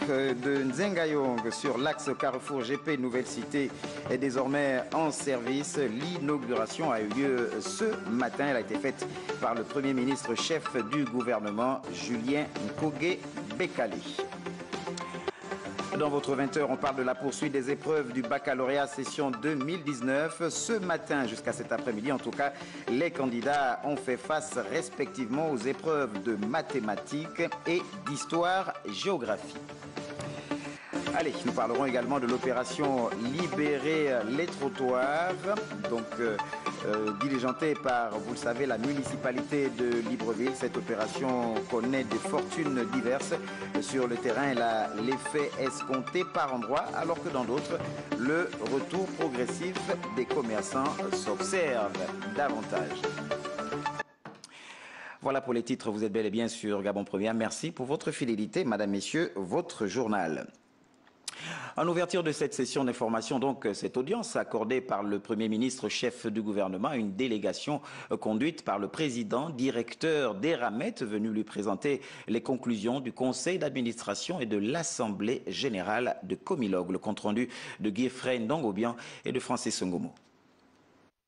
de Nzengayong sur l'axe Carrefour GP Nouvelle Cité est désormais en service. L'inauguration a eu lieu ce matin. Elle a été faite par le Premier ministre chef du gouvernement, Julien Nkogé Bekale. Dans votre 20h, on parle de la poursuite des épreuves du baccalauréat session 2019. Ce matin jusqu'à cet après-midi, en tout cas, les candidats ont fait face respectivement aux épreuves de mathématiques et d'histoire-géographie. Allez, nous parlerons également de l'opération Libérer les trottoirs, diligentée par, vous le savez, la municipalité de Libreville. Cette opération connaît des fortunes diverses. Sur le terrain, elle a l'effet escompté par endroits, alors que dans d'autres, le retour progressif des commerçants s'observe davantage. Voilà pour les titres, vous êtes bel et bien sur Gabon Première. Merci pour votre fidélité, Madame, Messieurs, votre journal. En ouverture de cette session d'information, donc, cette audience accordée par le Premier ministre chef du gouvernement à une délégation conduite par le président directeur d'Eramet, venu lui présenter les conclusions du conseil d'administration et de l'Assemblée générale de Comilog. Le compte-rendu de Guy-Frey Ndongobian et de Francis Ngomo.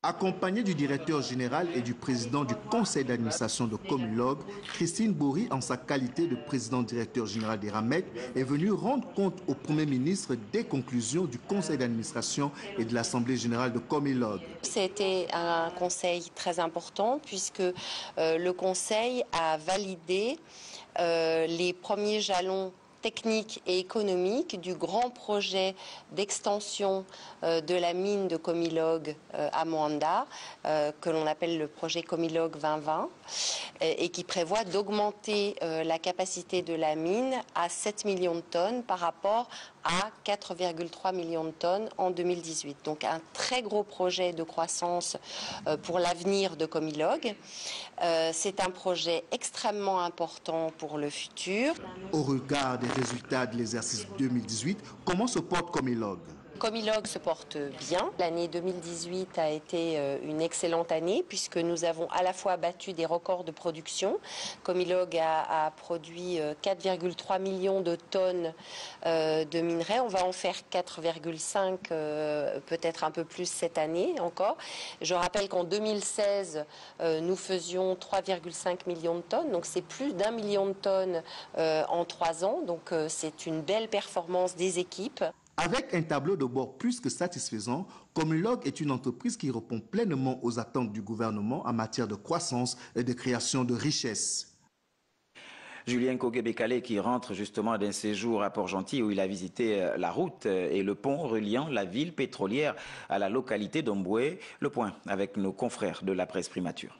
Accompagnée du directeur général et du président du conseil d'administration de Comilog, Christine Bory, en sa qualité de président-directeur général d'Eramet, est venue rendre compte au Premier ministre des conclusions du conseil d'administration et de l'Assemblée générale de Comilog. C'était un conseil très important puisque le conseil a validé les premiers jalons technique et économique du grand projet d'extension de la mine de Comilog à Moanda, que l'on appelle le projet Comilog 2020, et qui prévoit d'augmenter la capacité de la mine à 7 millions de tonnes par rapport à 4,3 millions de tonnes en 2018. Donc un très gros projet de croissance pour l'avenir de Comilog. C'est un projet extrêmement important pour le futur. Au regard des résultats de l'exercice 2018, comment se porte Comilog ? Comilog se porte bien. L'année 2018 a été une excellente année puisque nous avons à la fois battu des records de production. Comilog a produit 4,3 millions de tonnes de minerais. On va en faire 4,5, peut-être un peu plus cette année encore. Je rappelle qu'en 2016, nous faisions 3,5 millions de tonnes. Donc c'est plus d'1 million de tonnes en 3 ans. Donc c'est une belle performance des équipes. Avec un tableau de bord plus que satisfaisant, Comilog est une entreprise qui répond pleinement aux attentes du gouvernement en matière de croissance et de création de richesses. Julien Nkogé Bekale qui rentre justement d'un séjour à Port-Gentil où il a visité la route et le pont reliant la ville pétrolière à la localité d'Omboué. Le point avec nos confrères de la presse primature.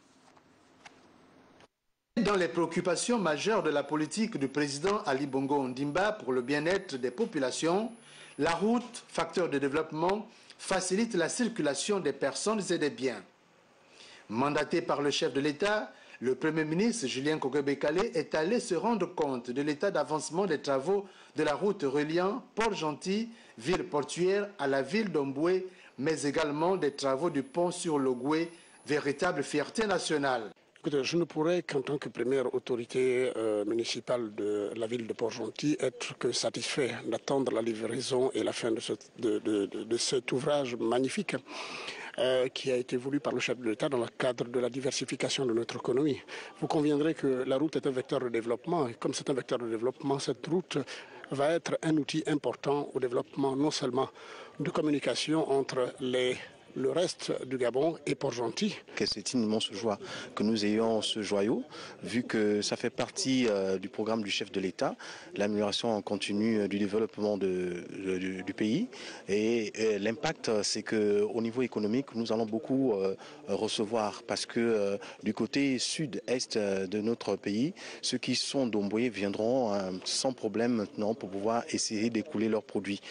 Dans les préoccupations majeures de la politique du président Ali Bongo Ondimba pour le bien-être des populations, la route, facteur de développement, facilite la circulation des personnes et des biens. Mandaté par le chef de l'État, le Premier ministre Julien Nkogé Bekale est allé se rendre compte de l'état d'avancement des travaux de la route reliant Port-Gentil, ville portuaire, à la ville d'Omboué, mais également des travaux du pont sur l'Ogoué, véritable fierté nationale. Écoutez, je ne pourrais qu'en tant que première autorité municipale de la ville de Port-Gentil être que satisfait d'attendre la livraison et la fin de cet ouvrage magnifique qui a été voulu par le chef de l'État dans le cadre de la diversification de notre économie. Vous conviendrez que la route est un vecteur de développement et comme c'est un vecteur de développement, cette route va être un outil important au développement non seulement de communication entre le reste du Gabon et Port-Gentil. C'est une immense joie que nous ayons ce joyau, vu que ça fait partie du programme du chef de l'État, l'amélioration continue du développement du pays. Et l'impact, c'est qu'au niveau économique, nous allons beaucoup recevoir, parce que du côté sud-est de notre pays, ceux qui sont d'Omboué viendront sans problème maintenant pour pouvoir essayer d'écouler leurs produits.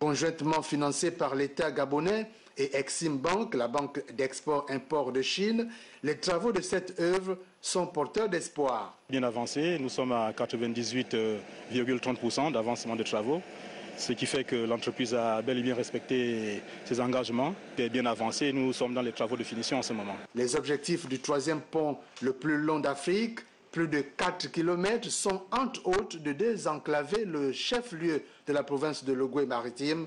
Conjointement financé par l'État gabonais, et Exim Bank, la banque d'export-import de Chine, les travaux de cette œuvre sont porteurs d'espoir. Bien avancé, nous sommes à 98,30% d'avancement de travaux, ce qui fait que l'entreprise a bel et bien respecté ses engagements et bien avancé. Nous sommes dans les travaux de finition en ce moment. Les objectifs du 3e pont le plus long d'Afrique, Plus de 4 km sont entre autres de désenclaver le chef-lieu de la province de l'Ogooué-Maritime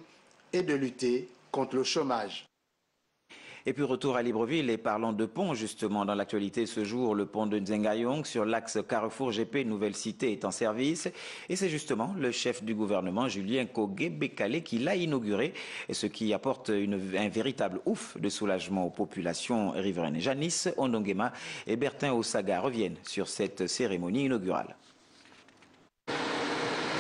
et de lutter contre le chômage. Et puis retour à Libreville et parlons de pont justement. Dans l'actualité ce jour, le pont de Nzengayong sur l'axe Carrefour GP Nouvelle Cité est en service. Et c'est justement le chef du gouvernement, Julien Kogué-Bekale, qui l'a inauguré. Et ce qui apporte un véritable ouf de soulagement aux populations riveraines. Janice Ondongema et Bertin Osaga reviennent sur cette cérémonie inaugurale.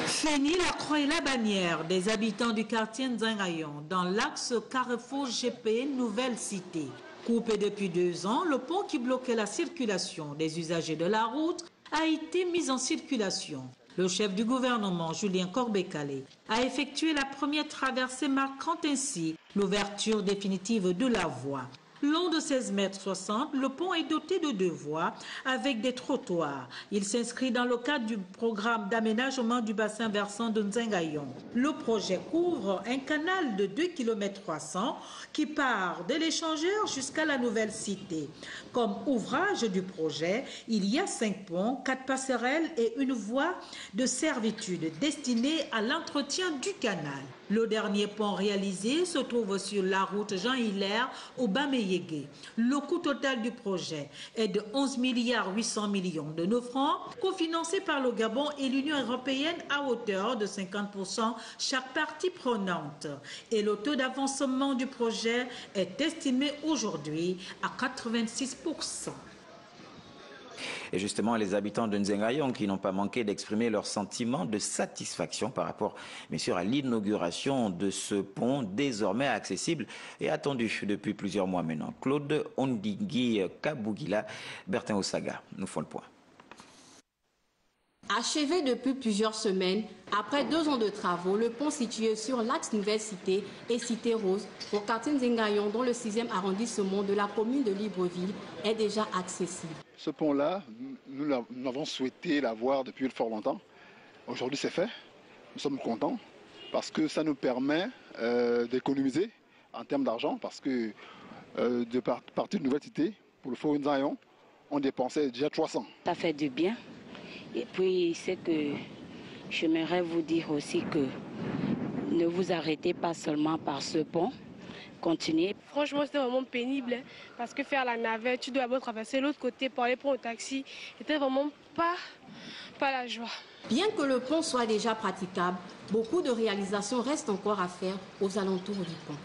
Fini la croix et la bannière des habitants du quartier Nzengayong dans l'axe Carrefour GP Nouvelle Cité. Coupé depuis 2 ans, le pont qui bloquait la circulation des usagers de la route a été mis en circulation. Le chef du gouvernement, Julien Kogué-Bekale, a effectué la première traversée marquant ainsi l'ouverture définitive de la voie. Long de 16,60 m, le pont est doté de 2 voies avec des trottoirs. Il s'inscrit dans le cadre du programme d'aménagement du bassin versant de Nzengayong. Le projet couvre un canal de 2,3 km qui part de l'échangeur jusqu'à la nouvelle cité. Comme ouvrage du projet, il y a 5 ponts, 4 passerelles et une voie de servitude destinée à l'entretien du canal. Le dernier pont réalisé se trouve sur la route Jean-Hilaire au Bameyégué. Le coût total du projet est de 11,8 milliards de francs, cofinancé par le Gabon et l'Union européenne à hauteur de 50% chaque partie prenante. Et le taux d'avancement du projet est estimé aujourd'hui à 86%. Et justement, les habitants de Nzengayong qui n'ont pas manqué d'exprimer leur sentiment de satisfaction par rapport, bien sûr, à l'inauguration de ce pont désormais accessible et attendu depuis plusieurs mois maintenant. Claude Ondingui Kabougila, Bertin Osaga, nous font le point. Achevé depuis plusieurs semaines, après 2 ans de travaux, le pont situé sur l'axe Nouvelle Cité et Cité Rose, au quartier Nzengayong, dans le 6e arrondissement de la commune de Libreville, est déjà accessible. Ce pont-là, nous avons souhaité l'avoir depuis fort longtemps. Aujourd'hui, c'est fait. Nous sommes contents parce que ça nous permet d'économiser en termes d'argent parce que de partir de Nouvelle Cité, pour le fort Nzengayong, on dépensait déjà 300. Ça fait du bien. Et puis, c'est que j'aimerais vous dire aussi que ne vous arrêtez pas seulement par ce pont. Continuez. Franchement, c'était vraiment pénible parce que faire la navette, tu dois d'abord traverser l'autre côté pour aller prendre le taxi. C'était vraiment pas la joie. Bien que le pont soit déjà praticable, beaucoup de réalisations restent encore à faire aux alentours du pont.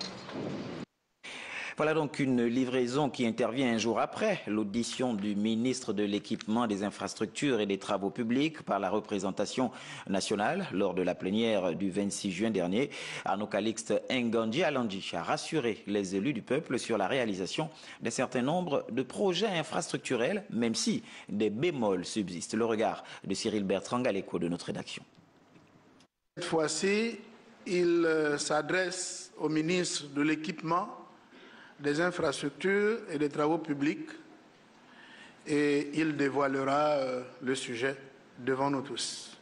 Voilà donc une livraison qui intervient un jour après l'audition du ministre de l'Équipement, des Infrastructures et des Travaux Publics par la représentation nationale lors de la plénière du 26 juin dernier. Arnaud Calixte Ngandji Alandji a rassuré les élus du peuple sur la réalisation d'un certain nombre de projets infrastructurels, même si des bémols subsistent. Le regard de Cyril Bertrand à l'écho de notre rédaction. Cette fois-ci, il s'adresse au ministre de l'Équipement, des infrastructures et des travaux publics et il dévoilera le sujet devant nous tous.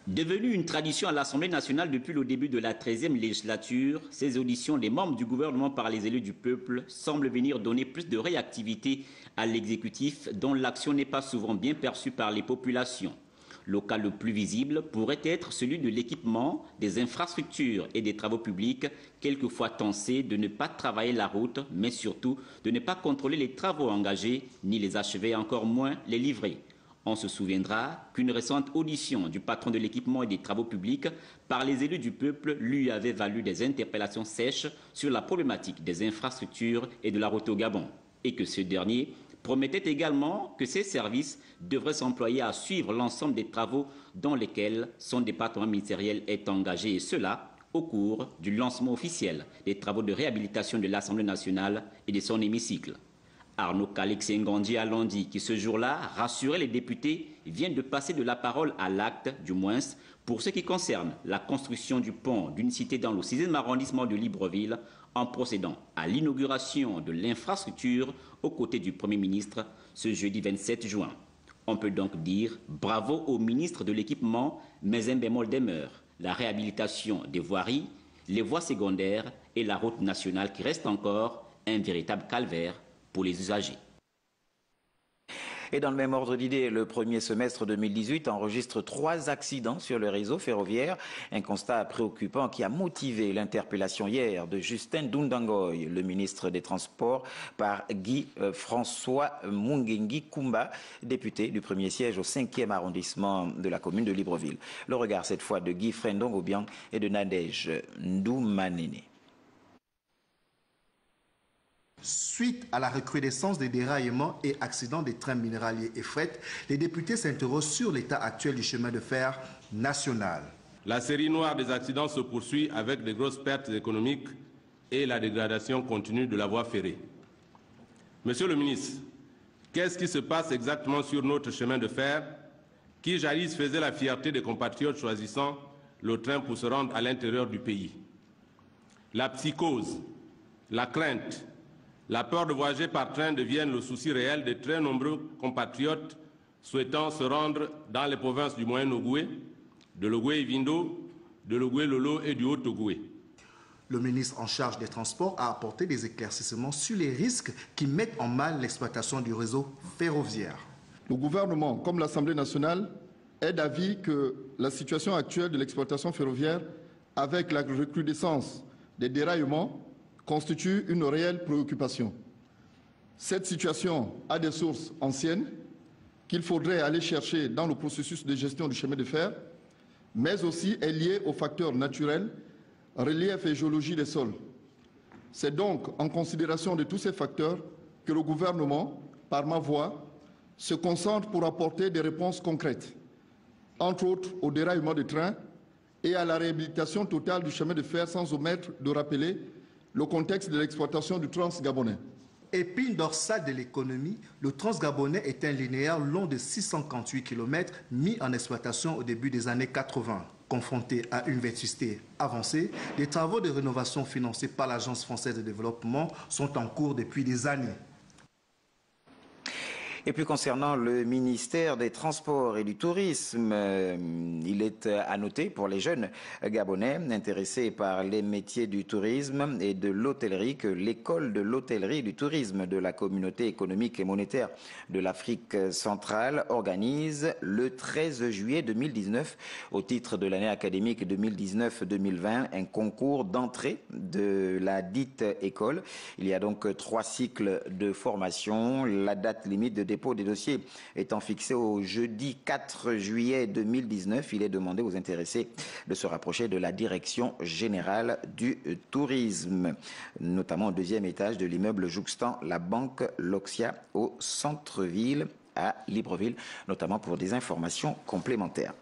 Devenu une tradition à l'Assemblée nationale depuis le début de la 13e législature, ces auditions des membres du gouvernement par les élus du peuple semblent venir donner plus de réactivité à l'exécutif dont l'action n'est pas souvent bien perçue par les populations. Le cas le plus visible pourrait être celui de l'équipement, des infrastructures et des travaux publics, quelquefois tensé de ne pas travailler la route, mais surtout de ne pas contrôler les travaux engagés, ni les achever, encore moins les livrer. On se souviendra qu'une récente audition du patron de l'équipement et des travaux publics par les élus du peuple lui avait valu des interpellations sèches sur la problématique des infrastructures et de la route au Gabon, et que ce dernier promettait également que ces services devraient s'employer à suivre l'ensemble des travaux dans lesquels son département ministériel est engagé, et cela au cours du lancement officiel des travaux de réhabilitation de l'Assemblée nationale et de son hémicycle. Arnaud Calixte Ngandji Alandji, qui ce jour-là rassurait les députés, vient de passer de la parole à l'acte, du moins pour ce qui concerne la construction du pont d'une cité dans le 6e arrondissement de Libreville, en procédant à l'inauguration de l'infrastructure aux côtés du Premier ministre ce jeudi 27 juin. On peut donc dire bravo au ministre de l'Équipement, mais un bémol demeure: la réhabilitation des voiries, les voies secondaires et la route nationale qui reste encore un véritable calvaire pour les usagers. Et dans le même ordre d'idée, le premier semestre 2018 enregistre 3 accidents sur le réseau ferroviaire. Un constat préoccupant qui a motivé l'interpellation hier de Justin Dundangoy, le ministre des Transports, par Guy François Mungengi Kumba, député du premier siège au 5e arrondissement de la commune de Libreville. Le regard cette fois de Guy Frendong-Obiang et de Nadège Ndoumanene. Suite à la recrudescence des déraillements et accidents des trains minéraliers et fret, les députés s'interrogent sur l'état actuel du chemin de fer national. La série noire des accidents se poursuit avec de grosses pertes économiques et la dégradation continue de la voie ferrée. Monsieur le ministre, qu'est-ce qui se passe exactement sur notre chemin de fer qui jadis faisait la fierté des compatriotes choisissant le train pour se rendre à l'intérieur du pays? La psychose, la crainte, la peur de voyager par train deviennent le souci réel de très nombreux compatriotes souhaitant se rendre dans les provinces du Moyen-Ogooué, de l'Ogooué-Ivindo, de l'Ogooué-Lolo et du Haut-Ogooué. Le ministre en charge des Transports a apporté des éclaircissements sur les risques qui mettent en mal l'exploitation du réseau ferroviaire. Le gouvernement, comme l'Assemblée nationale, est d'avis que la situation actuelle de l'exploitation ferroviaire, avec la recrudescence des déraillements, constitue une réelle préoccupation. Cette situation a des sources anciennes qu'il faudrait aller chercher dans le processus de gestion du chemin de fer, mais aussi est liée aux facteurs naturels, relief et géologie des sols. C'est donc en considération de tous ces facteurs que le gouvernement, par ma voix, se concentre pour apporter des réponses concrètes, entre autres au déraillement des trains et à la réhabilitation totale du chemin de fer, sans omettre de rappeler le contexte de l'exploitation du Transgabonais. Épine dorsale de l'économie, le Transgabonais est un linéaire long de 648 km mis en exploitation au début des années 80. Confronté à une vétusté avancée, des travaux de rénovation financés par l'Agence française de développement sont en cours depuis des années. Et puis concernant le ministère des Transports et du Tourisme, il est à noter pour les jeunes Gabonais intéressés par les métiers du tourisme et de l'hôtellerie que l'école de l'hôtellerie et du tourisme de la communauté économique et monétaire de l'Afrique centrale organise le 13 juillet 2019 au titre de l'année académique 2019-2020 un concours d'entrée de la dite école. Il y a donc 3 cycles de formation. La date limite de dépôt des dossiers étant fixé au jeudi 4 juillet 2019, il est demandé aux intéressés de se rapprocher de la direction générale du tourisme, notamment au 2e étage de l'immeuble jouxtant la banque Loxia au centre-ville à Libreville, notamment pour des informations complémentaires.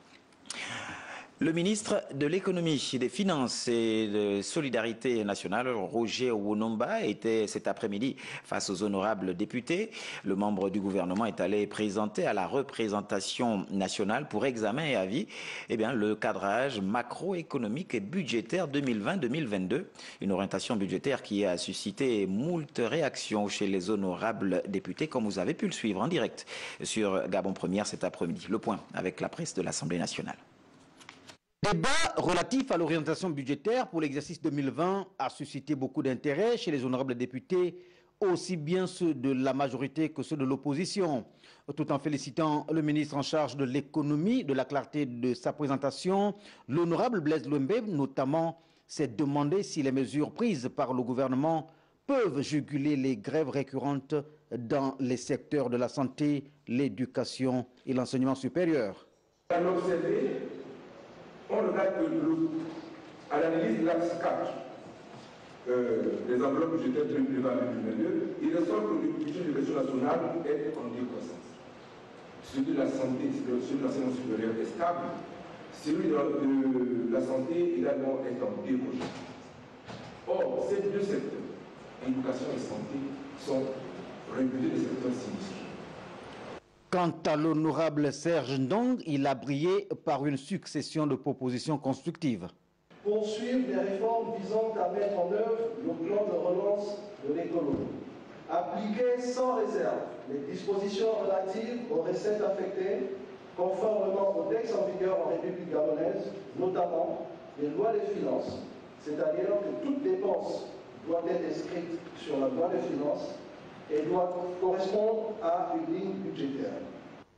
Le ministre de l'économie, des finances et de solidarité nationale, Roger Wonomba, était cet après-midi face aux honorables députés. Le membre du gouvernement est allé présenter à la représentation nationale pour examen et avis le cadrage macroéconomique et budgétaire 2020-2022. Une orientation budgétaire qui a suscité moult réactions chez les honorables députés, comme vous avez pu le suivre en direct sur Gabon Première cet après-midi. Le point avec la presse de l'Assemblée nationale. Débat relatif à l'orientation budgétaire pour l'exercice 2020 a suscité beaucoup d'intérêt chez les honorables députés, aussi bien ceux de la majorité que ceux de l'opposition. Tout en félicitant le ministre en charge de l'économie de la clarté de sa présentation, l'honorable Blaise Louembé notamment s'est demandé si les mesures prises par le gouvernement peuvent juguler les grèves récurrentes dans les secteurs de la santé, l'éducation et l'enseignement supérieur. On regarde à l'analyse de l'axe 4 des enveloppes budgétaires 2022, il ressort que le budget de l'éducation nationale est en décroissance. Celui de la santé, celui de l'enseignement supérieur est stable, celui de la santé également est en décroissance. Or, ces deux secteurs, éducation et santé, sont réputés des secteurs sinistrés. Quant à l'honorable Serge Ndong, il a brillé par une succession de propositions constructives. Poursuivre les réformes visant à mettre en œuvre le plan de relance de l'économie. Appliquer sans réserve les dispositions relatives aux recettes affectées, conformément aux textes en vigueur en République gabonaise, notamment les lois des finances, c'est-à-dire que toute dépense doit être inscrite sur la loi des finances et doit correspondre à une ligne budgétaire.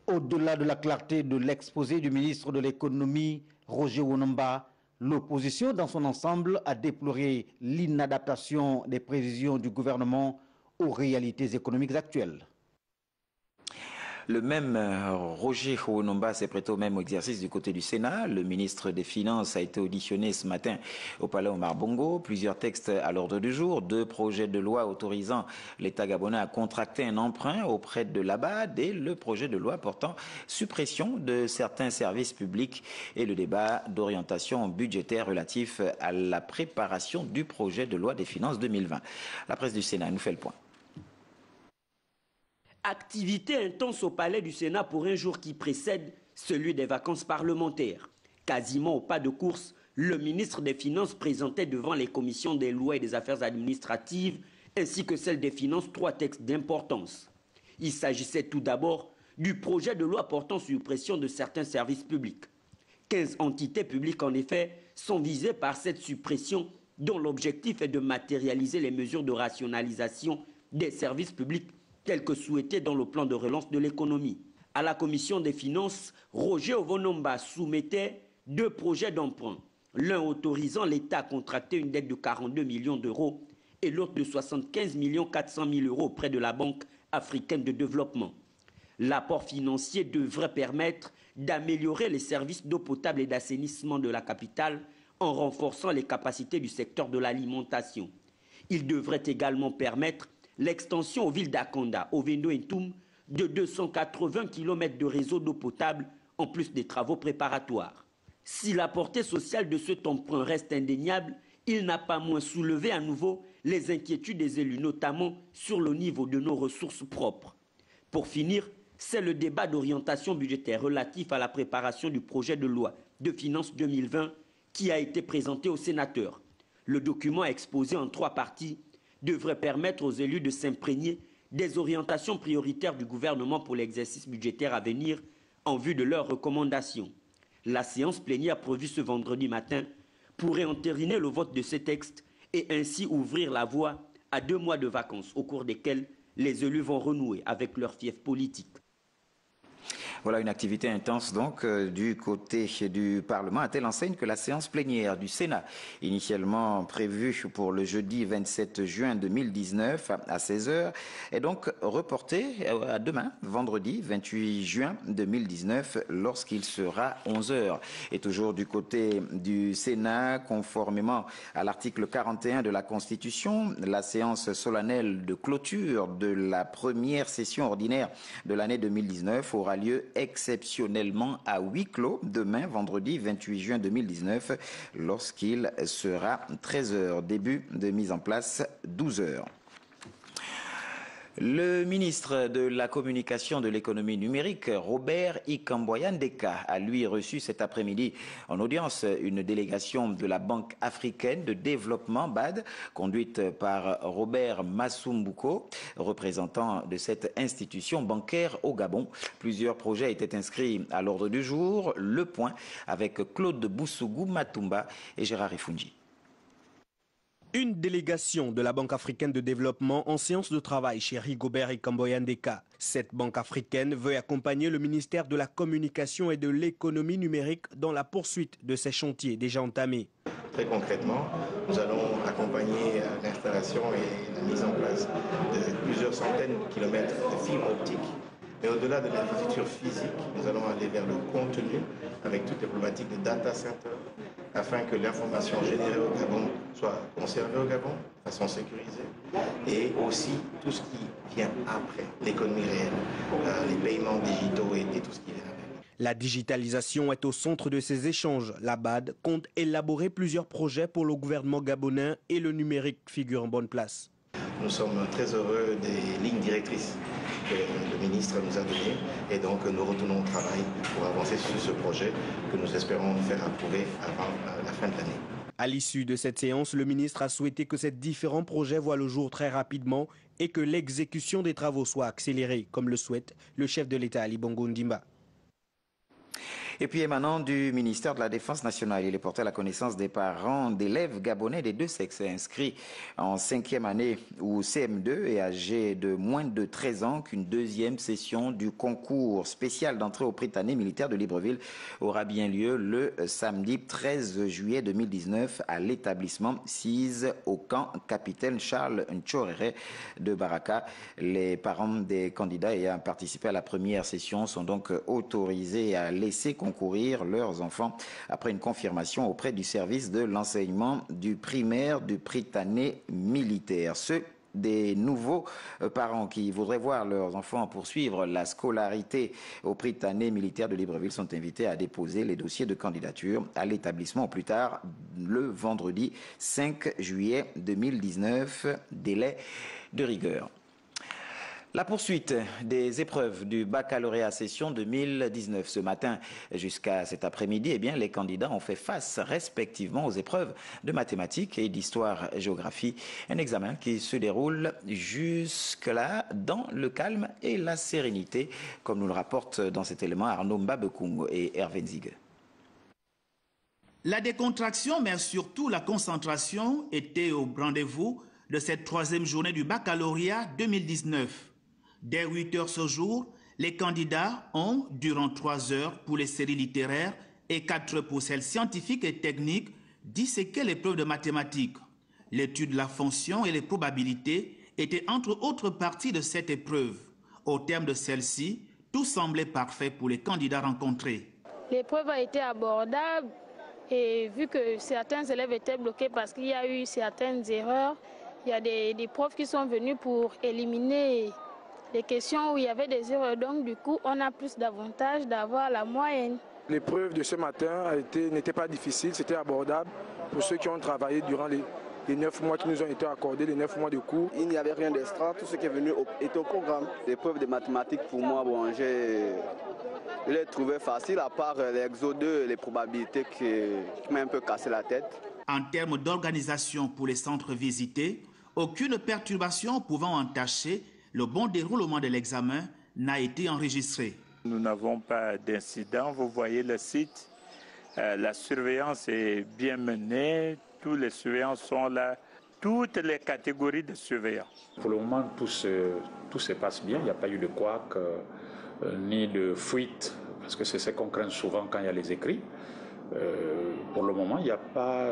Au-delà de la clarté de l'exposé du ministre de l'économie, Roger Wonomba, l'opposition dans son ensemble a déploré l'inadaptation des prévisions du gouvernement aux réalités économiques actuelles. Le même Roger Wonomba s'est prêté au même exercice du côté du Sénat. Le ministre des Finances a été auditionné ce matin au Palais Omar Bongo. Plusieurs textes à l'ordre du jour. 2 projets de loi autorisant l'État gabonais à contracter un emprunt auprès de l'ABAD et le projet de loi portant suppression de certains services publics et le débat d'orientation budgétaire relatif à la préparation du projet de loi des finances 2020. La presse du Sénat nous fait le point. Activité intense au palais du Sénat pour un jour qui précède celui des vacances parlementaires. Quasiment au pas de course, le ministre des Finances présentait devant les commissions des lois et des affaires administratives ainsi que celles des finances 3 textes d'importance. Il s'agissait tout d'abord du projet de loi portant suppression de certains services publics. 15 entités publiques en effet sont visées par cette suppression dont l'objectif est de matérialiser les mesures de rationalisation des services publics tel que souhaité dans le plan de relance de l'économie. À la commission des finances, Roger Wonomba soumettait 2 projets d'emprunt, l'un autorisant l'État à contracter une dette de 42 millions d'euros et l'autre de 75 400 000 euros auprès de la Banque africaine de développement. L'apport financier devrait permettre d'améliorer les services d'eau potable et d'assainissement de la capitale en renforçant les capacités du secteur de l'alimentation. Il devrait également permettre l'extension aux villes d'Akonda, Ovendo et Toum, de 280 km de réseau d'eau potable, en plus des travaux préparatoires. Si la portée sociale de cet emprunt reste indéniable, il n'a pas moins soulevé à nouveau les inquiétudes des élus, notamment sur le niveau de nos ressources propres. Pour finir, c'est le débat d'orientation budgétaire relatif à la préparation du projet de loi de finances 2020 qui a été présenté aux sénateurs. Le document exposé en 3 parties devrait permettre aux élus de s'imprégner des orientations prioritaires du gouvernement pour l'exercice budgétaire à venir en vue de leurs recommandations. La séance plénière prévue ce vendredi matin pourrait entériner le vote de ces textes et ainsi ouvrir la voie à 2 mois de vacances au cours desquels les élus vont renouer avec leur fief politique. Voilà une activité intense donc du côté du Parlement, à telle enseigne que la séance plénière du Sénat, initialement prévue pour le jeudi 27 juin 2019 à 16h, est donc reportée à demain, vendredi 28 juin 2019, lorsqu'il sera 11h. Et toujours du côté du Sénat, conformément à l'article 41 de la Constitution, la séance solennelle de clôture de la première session ordinaire de l'année 2019 aura lieu exceptionnellement à huis clos demain, vendredi 28 juin 2019, lorsqu'il sera 13h. Début de mise en place 12h. Le ministre de la Communication, de l'économie numérique, Robert Ikamboyan Deka, a lui reçu cet après-midi en audience une délégation de la Banque africaine de développement, BAD, conduite par Robert Masumbuko, représentant de cette institution bancaire au Gabon. Plusieurs projets étaient inscrits à l'ordre du jour. Le point avec Claude Boussougou Matumba et Gérard Ifungi. Une délégation de la Banque africaine de développement en séance de travail chez Rigobert Ikamboyan Deka. Cette banque africaine veut accompagner le ministère de la Communication et de l'économie numérique dans la poursuite de ces chantiers déjà entamés. Très concrètement, nous allons accompagner l'installation et la mise en place de plusieurs centaines de kilomètres de fibres optiques. Mais au-delà de l'infrastructure physique, nous allons aller vers le contenu avec toute les problématiques de data center afin que l'information générée au Gabon soit conservée au Gabon de façon sécurisée et aussi tout ce qui vient après, l'économie réelle, les paiements digitaux et tout ce qui vient avec. La digitalisation est au centre de ces échanges. La BAD compte élaborer plusieurs projets pour le gouvernement gabonais et le numérique figure en bonne place. Nous sommes très heureux des lignes directrices que le ministre nous a données et donc nous retournons au travail pour avancer sur ce projet que nous espérons faire approuver avant la fin de l'année. À l'issue de cette séance, le ministre a souhaité que ces différents projets voient le jour très rapidement et que l'exécution des travaux soit accélérée, comme le souhaite le chef de l'État Ali Bongo Ndimba. Et puis émanant du ministère de la Défense nationale, il est porté à la connaissance des parents d'élèves gabonais des deux sexes inscrits en 5e année ou CM2 et âgés de moins de 13 ans qu'une deuxième session du concours spécial d'entrée au Prytanée militaire de Libreville aura bien lieu le samedi 13 juillet 2019 à l'établissement SIS au camp Capitaine Charles Nchorere de Baraka. Les parents des candidats ayant participé à la première session sont donc autorisés à laisser concourir leurs enfants après une confirmation auprès du service de l'enseignement du primaire du Prytanée militaire. Ceux des nouveaux parents qui voudraient voir leurs enfants poursuivre la scolarité au Prytanée militaire de Libreville sont invités à déposer les dossiers de candidature à l'établissement au plus tard le vendredi 5 juillet 2019, délai de rigueur. La poursuite des épreuves du baccalauréat session 2019. Ce matin jusqu'à cet après-midi, les candidats ont fait face respectivement aux épreuves de mathématiques et d'histoire-géographie. Un examen qui se déroule jusque-là dans le calme et la sérénité, comme nous le rapportent dans cet élément Arnaud Mbabekungo et Hervé Nzig. La décontraction, mais surtout la concentration, était au rendez-vous de cette troisième journée du baccalauréat 2019. Dès 8 heures ce jour, les candidats ont, durant 3 heures pour les séries littéraires et 4 heures pour celles scientifiques et techniques, disséqué l'épreuve de mathématiques. L'étude de la fonction et les probabilités étaient entre autres parties de cette épreuve. Au terme de celle-ci, tout semblait parfait pour les candidats rencontrés. L'épreuve a été abordable et vu que certains élèves étaient bloqués parce qu'il y a eu certaines erreurs, il y a des profs qui sont venus pour éliminer les questions où il y avait des erreurs, donc du coup on a plus d'avantages d'avoir la moyenne. L'épreuve de ce matin n'était pas difficile, c'était abordable pour ceux qui ont travaillé durant les 9 mois qui nous ont été accordés, les 9 mois de cours. Il n'y avait rien d'extra, tout ce qui est venu était au programme. L'épreuve de mathématiques pour moi, je l'ai trouvé facile à part l'exo 2 et les probabilités qui m'ont un peu cassé la tête. En termes d'organisation pour les centres visités, aucune perturbation pouvant entacher le bon déroulement de l'examen n'a été enregistré. Nous n'avons pas d'incident. Vous voyez le site. La surveillance est bien menée. Tous les surveillants sont là. Toutes les catégories de surveillants. Pour le moment, tout se passe bien. Il n'y a pas eu de couac ni de fuite, parce que c'est ce qu'on craint souvent quand il y a les écrits. Pour le moment, il n'y a pas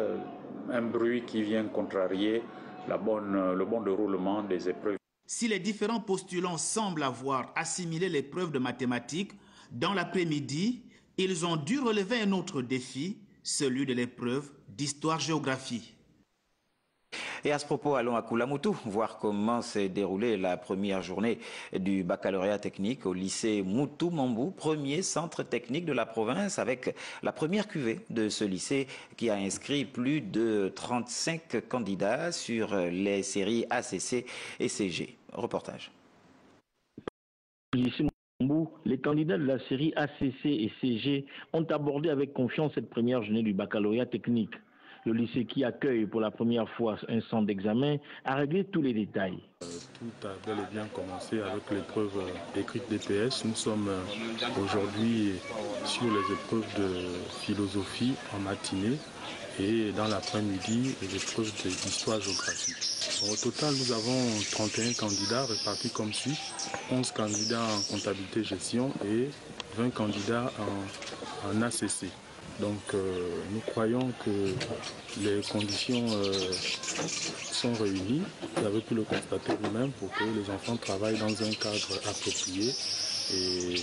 un bruit qui vient contrarier le bon déroulement des épreuves. Si les différents postulants semblent avoir assimilé l'épreuve de mathématiques, dans l'après-midi, ils ont dû relever un autre défi, celui de l'épreuve d'histoire-géographie. Et à ce propos, allons à Koulamoutou, voir comment s'est déroulée la première journée du baccalauréat technique au lycée Moutou Mambou, premier centre technique de la province, avec la première cuvée de ce lycée qui a inscrit plus de 35 candidats sur les séries ACC et CG. Reportage. Les candidats de la série ACC et CG ont abordé avec confiance cette première journée du baccalauréat technique. Le lycée qui accueille pour la première fois un centre d'examen a réglé tous les détails. Tout a bel et bien commencé avec l'épreuve écrite DPS. Nous sommes aujourd'hui sur les épreuves de philosophie en matinée et dans l'après-midi les épreuves d'histoire-géographie. Au total, nous avons 31 candidats répartis comme suit, 11 candidats en comptabilité-gestion et 20 candidats en ACC. Donc nous croyons que les conditions sont réunies. Vous avez pu le constater vous-même pour que les enfants travaillent dans un cadre approprié et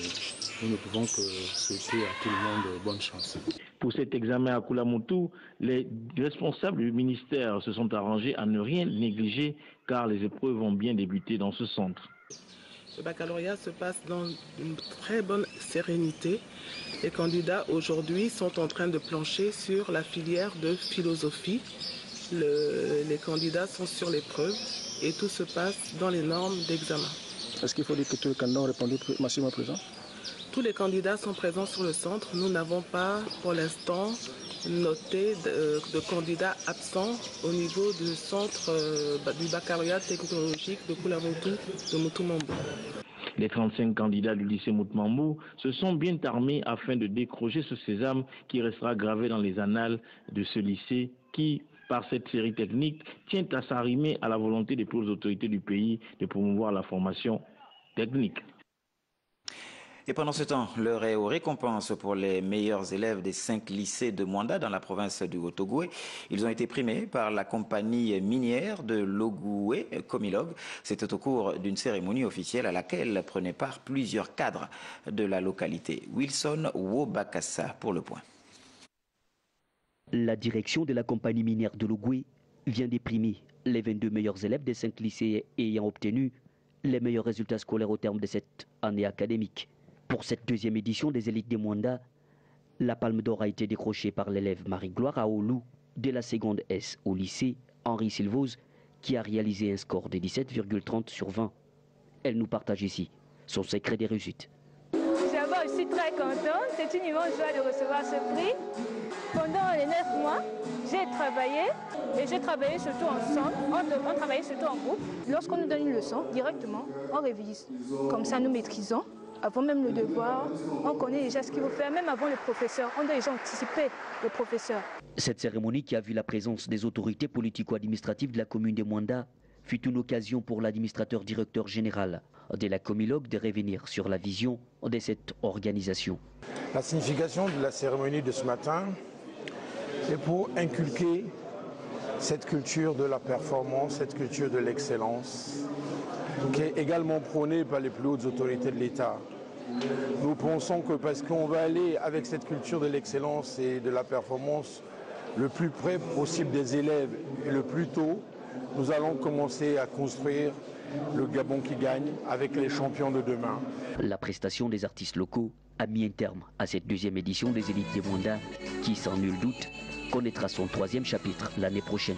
nous ne pouvons que souhaiter à tout le monde bonne chance. Pour cet examen à Koulamoutou, les responsables du ministère se sont arrangés à ne rien négliger car les épreuves ont bien débuté dans ce centre. Le baccalauréat se passe dans une très bonne sérénité. Les candidats aujourd'hui sont en train de plancher sur la filière de philosophie. Les candidats sont sur l'épreuve et tout se passe dans les normes d'examen. Est-ce qu'il faut dire que tous les candidats ont répondu massivement présent? Tous les candidats sont présents sur le centre. Nous n'avons pas pour l'instant noté de candidats absents au niveau du centre du baccalauréat technologique de Koulamoutou de Moutou Mambou. Les 35 candidats du lycée Moutmambou se sont bien armés afin de décrocher ce sésame qui restera gravé dans les annales de ce lycée qui, par cette série technique, tient à s'arrimer à la volonté des plus hautes autorités du pays de promouvoir la formation technique. Et pendant ce temps, l'heure est aux récompenses pour les meilleurs élèves des 5 lycées de Mwanda dans la province du Haut-Ogooué. Ils ont été primés par la compagnie minière de l'Ogooué, Comilog. C'était au cours d'une cérémonie officielle à laquelle prenaient part plusieurs cadres de la localité. Wilson Wobakassa pour le point. La direction de la compagnie minière de l'Ogooué vient de primer les 22 meilleurs élèves des 5 lycées ayant obtenu les meilleurs résultats scolaires au terme de cette année académique. Pour cette deuxième édition des élites de Mwanda, la palme d'or a été décrochée par l'élève Marie-Gloire Aoulou de la seconde S au lycée Henri Silvoz qui a réalisé un score de 17,30 sur 20. Elle nous partage ici son secret des réussites. D'abord, je suis très contente. C'est une immense joie de recevoir ce prix. Pendant les 9 mois, j'ai travaillé et j'ai travaillé surtout ensemble. On travaillait surtout en groupe. Lorsqu'on nous donne une leçon, directement, on révise. Comme ça, nous maîtrisons. Avant même le devoir, on connaît déjà ce qu'il faut faire, même avant le professeur. On doit déjà anticiper le professeur. Cette cérémonie qui a vu la présence des autorités politico-administratives de la commune de Mwanda fut une occasion pour l'administrateur directeur général de la Comilog de revenir sur la vision de cette organisation. La signification de la cérémonie de ce matin est pour inculquer cette culture de la performance, cette culture de l'excellence, qui est également prônée par les plus hautes autorités de l'État. Nous pensons que parce qu'on va aller avec cette culture de l'excellence et de la performance le plus près possible des élèves et le plus tôt, nous allons commencer à construire le Gabon qui gagne avec les champions de demain. La prestation des artistes locaux a mis un terme à cette deuxième édition des élites de Mwanda qui, sans nul doute, connaîtra son 3e chapitre l'année prochaine.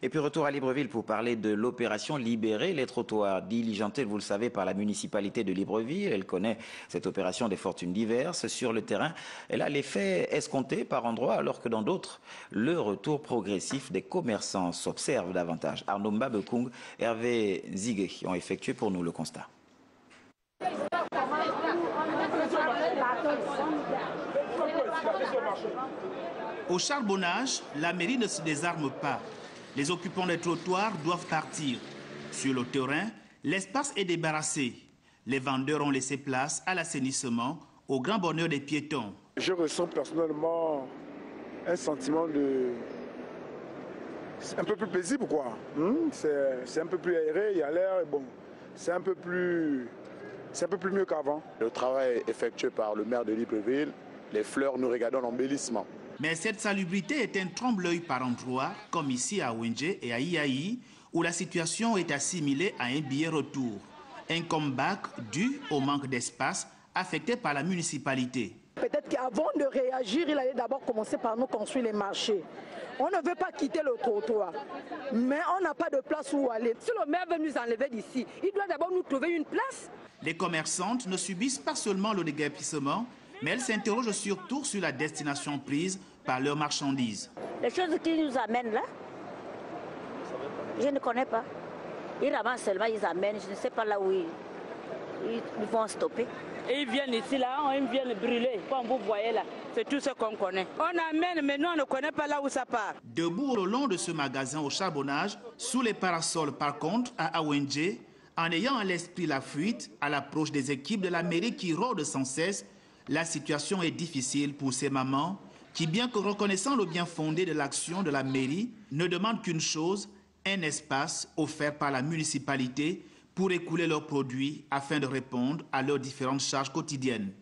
Et puis retour à Libreville pour parler de l'opération Libérer les trottoirs, diligentée, vous le savez, par la municipalité de Libreville. Elle connaît cette opération des fortunes diverses. Sur le terrain, elle a l'effet escompté par endroits, alors que dans d'autres, le retour progressif des commerçants s'observe davantage. Arnaud Mbabekung, Hervé Zigué ont effectué pour nous le constat. Au charbonnage, la mairie ne se désarme pas. Les occupants des trottoirs doivent partir. Sur le terrain, l'espace est débarrassé. Les vendeurs ont laissé place à l'assainissement, au grand bonheur des piétons. Je ressens personnellement un sentiment de... C'est un peu plus paisible, quoi. C'est un peu plus aéré, il y a l'air, bon, c'est un peu plus mieux qu'avant. Le travail effectué par le maire de Libreville, les fleurs nous regardons l'embellissement. Mais cette salubrité est un trompe-l'œil par endroits, comme ici à Wenje et à Iaï, où la situation est assimilée à un billet retour. Un comeback dû au manque d'espace affecté par la municipalité. Peut-être qu'avant de réagir, il allait d'abord commencer par nous construire les marchés. On ne veut pas quitter le trottoir, mais on n'a pas de place où aller. Si le maire veut nous enlever d'ici, il doit d'abord nous trouver une place. Les commerçantes ne subissent pas seulement le déguerpissement, mais elles s'interrogent surtout sur la destination prise par leurs marchandises. Les choses qui nous amènent là, je ne connais pas. Ils ramassent seulement, ils amènent, je ne sais pas là où ils vont stopper. Et ils viennent ici, là, ils viennent brûler, comme vous voyez là. C'est tout ce qu'on connaît. On amène, mais nous, on ne connaît pas là où ça part. Debout au long de ce magasin au charbonnage, sous les parasols par contre, à Awenje, en ayant à l'esprit la fuite, à l'approche des équipes de la mairie qui rôdent sans cesse, la situation est difficile pour ces mamans qui, bien que reconnaissant le bien fondé de l'action de la mairie, ne demandent qu'une chose, un espace offert par la municipalité pour écouler leurs produits afin de répondre à leurs différentes charges quotidiennes.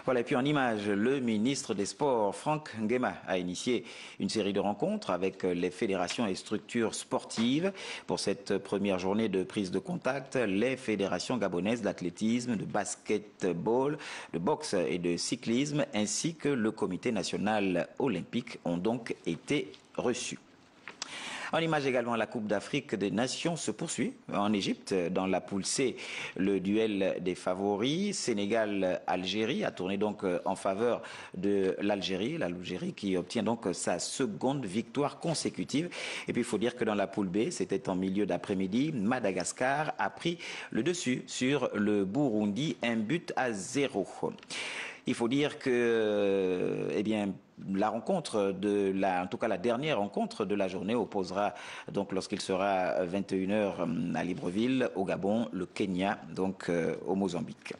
Voilà, et puis en image, le ministre des Sports, Franck Nguema, a initié une série de rencontres avec les fédérations et structures sportives. Pour cette première journée de prise de contact, les fédérations gabonaises d'athlétisme, de basketball, de boxe et de cyclisme, ainsi que le comité national olympique ont donc été reçus. En image également, la Coupe d'Afrique des Nations se poursuit en Égypte. Dans la poule C, le duel des favoris, Sénégal-Algérie, a tourné donc en faveur de l'Algérie. L'Algérie qui obtient donc sa seconde victoire consécutive. Et puis il faut dire que dans la poule B, c'était en milieu d'après-midi, Madagascar a pris le dessus sur le Burundi, 1-0. Il faut dire que, eh bien, la rencontre en tout cas la dernière rencontre de la journée opposera donc lorsqu'il sera 21h à Libreville au Gabon, le Kenya donc au Mozambique.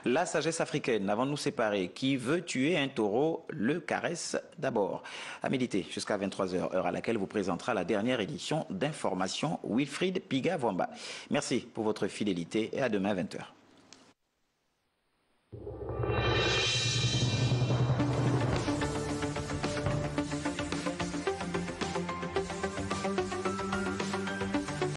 La sagesse africaine, avant de nous séparer, qui veut tuer un taureau, le caresse d'abord. À méditer jusqu'à 23h, heure à laquelle vous présentera la dernière édition d'Information Wilfried Piga-Vwamba. Merci pour votre fidélité et à demain 20h.